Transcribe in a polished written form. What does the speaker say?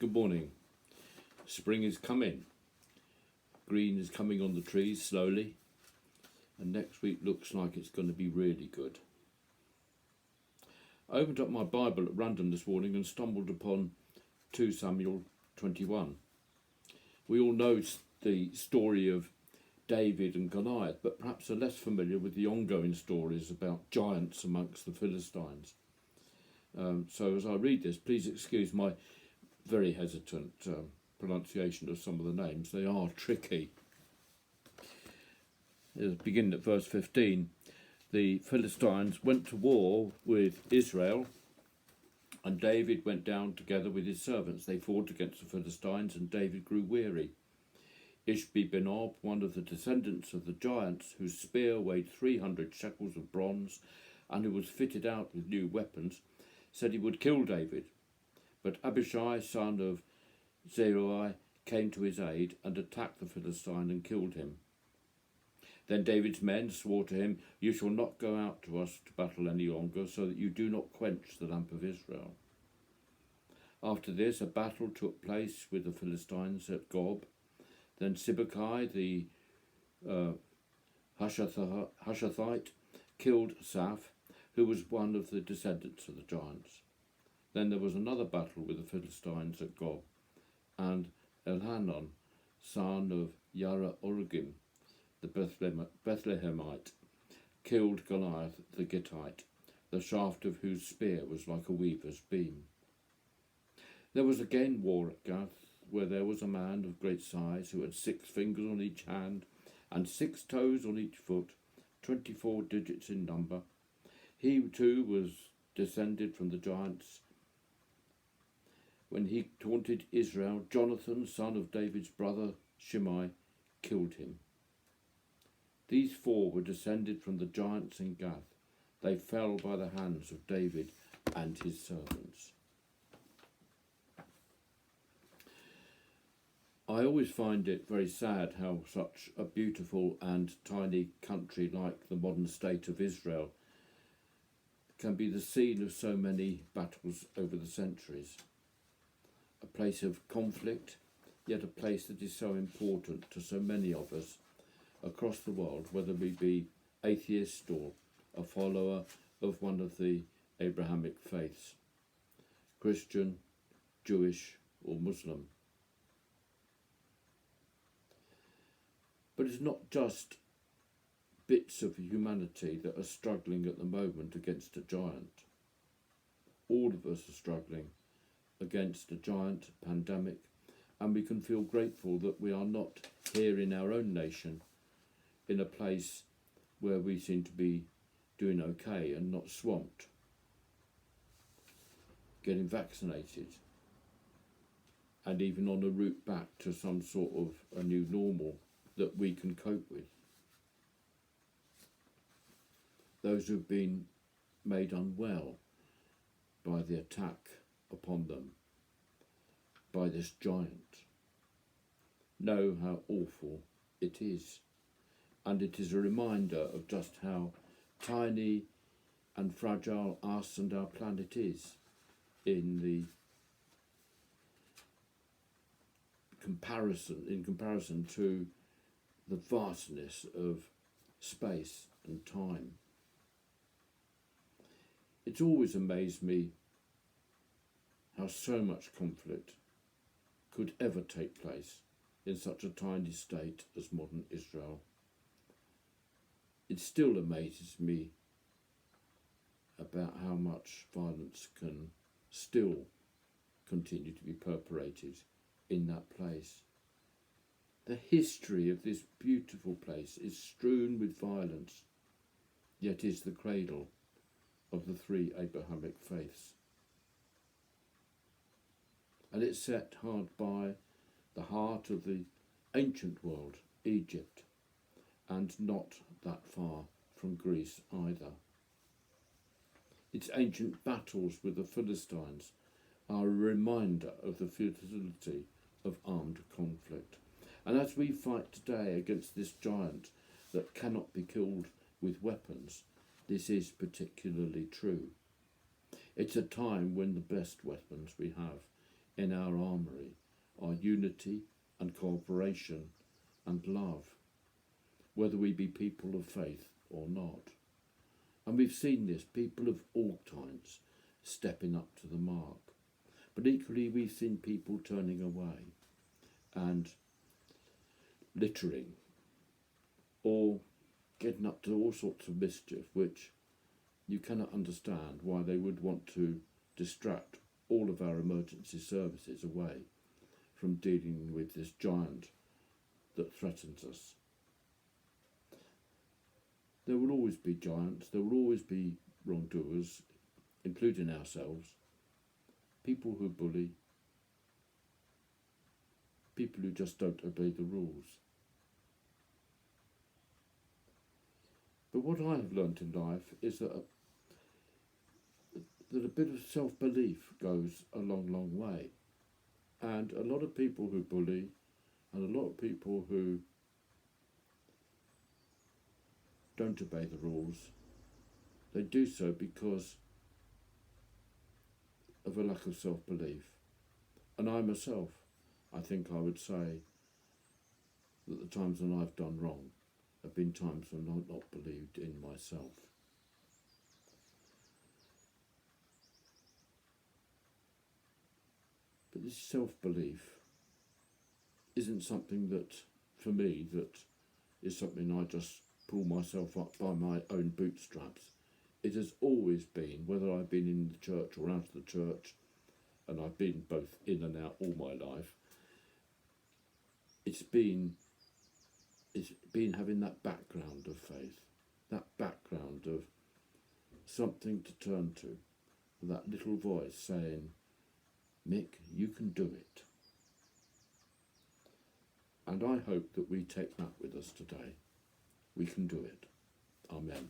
Good morning. Spring is coming. Green is coming on the trees slowly, and next week looks like it's going to be really good. I opened up my Bible at random this morning and stumbled upon 2 Samuel 21. We all know the story of David and Goliath, but perhaps are less familiar with the ongoing stories about giants amongst the Philistines. So as I read this, please excuse my very hesitant pronunciation of some of the names. They are tricky. Beginning at verse 15, the Philistines went to war with Israel, and David went down together with his servants. They fought against the Philistines, and David grew weary. Ishbi-benob, one of the descendants of the giants, whose spear weighed 300 shekels of bronze, and who was fitted out with new weapons, said he would kill David. But Abishai, son of Zeruiah, came to his aid and attacked the Philistine and killed him. Then David's men swore to him, "You shall not go out to us to battle any longer, so that you do not quench the lamp of Israel." After this, a battle took place with the Philistines at Gob. Then Sibbecai, the Hushathite, killed Saph, who was one of the descendants of the giants. Then there was another battle with the Philistines at Gob, and Elhanan, son of Yara-Orgim, the Bethlehemite, killed Goliath the Gittite, the shaft of whose spear was like a weaver's beam. There was again war at Gath, where there was a man of great size who had 6 fingers on each hand and 6 toes on each foot, 24 digits in number. He too was descended from the giants. When he taunted Israel, Jonathan, son of David's brother Shimei, killed him. These 4 were descended from the giants in Gath. They fell by the hands of David and his servants. I always find it very sad how such a beautiful and tiny country like the modern state of Israel can be the scene of so many battles over the centuries. A place of conflict, yet a place that is so important to so many of us across the world, whether we be atheist or a follower of one of the Abrahamic faiths, Christian, Jewish or Muslim. But it's not just bits of humanity that are struggling at the moment against a giant. All of us are struggling against a giant pandemic, and we can feel grateful that we are not here in our own nation in a place where we seem to be doing okay and not swamped, getting vaccinated, and even on a route back to some sort of a new normal that we can cope with. Those who've been made unwell by the attack upon them by this giant know how awful it is, and it is a reminder of just how tiny and fragile us and our planet is in comparison to the vastness of space and time. It's always amazed me how so much conflict could ever take place in such a tiny state as modern Israel. It still amazes me about how much violence can still continue to be perpetrated in that place. The history of this beautiful place is strewn with violence, yet is the cradle of the 3 Abrahamic faiths. And it's set hard by the heart of the ancient world, Egypt, and not that far from Greece either. Its ancient battles with the Philistines are a reminder of the futility of armed conflict. And as we fight today against this giant that cannot be killed with weapons, this is particularly true. It's a time when the best weapons we have in our armoury are unity and cooperation and love, whether we be people of faith or not. And we've seen this, people of all kinds stepping up to the mark. But equally we've seen people turning away and littering or getting up to all sorts of mischief, which you cannot understand why they would want to distract all of our emergency services away from dealing with this giant that threatens us. There will always be giants, there will always be wrongdoers, including ourselves, people who bully, people who just don't obey the rules. But what I have learnt in life is that a bit of self-belief goes a long, long way. And a lot of people who bully and a lot of people who don't obey the rules, they do so because of a lack of self-belief. And I myself, I think I would say that the times when I've done wrong have been times when I've not believed in myself. But this self-belief isn't something that, for me, that is something I just pull myself up by my own bootstraps. It has always been, whether I've been in the church or out of the church, and I've been both in and out all my life, it's been having that background of faith, that background of something to turn to, that little voice saying, Mick, you can do it. And I hope that we take that with us today. We can do it. Amen.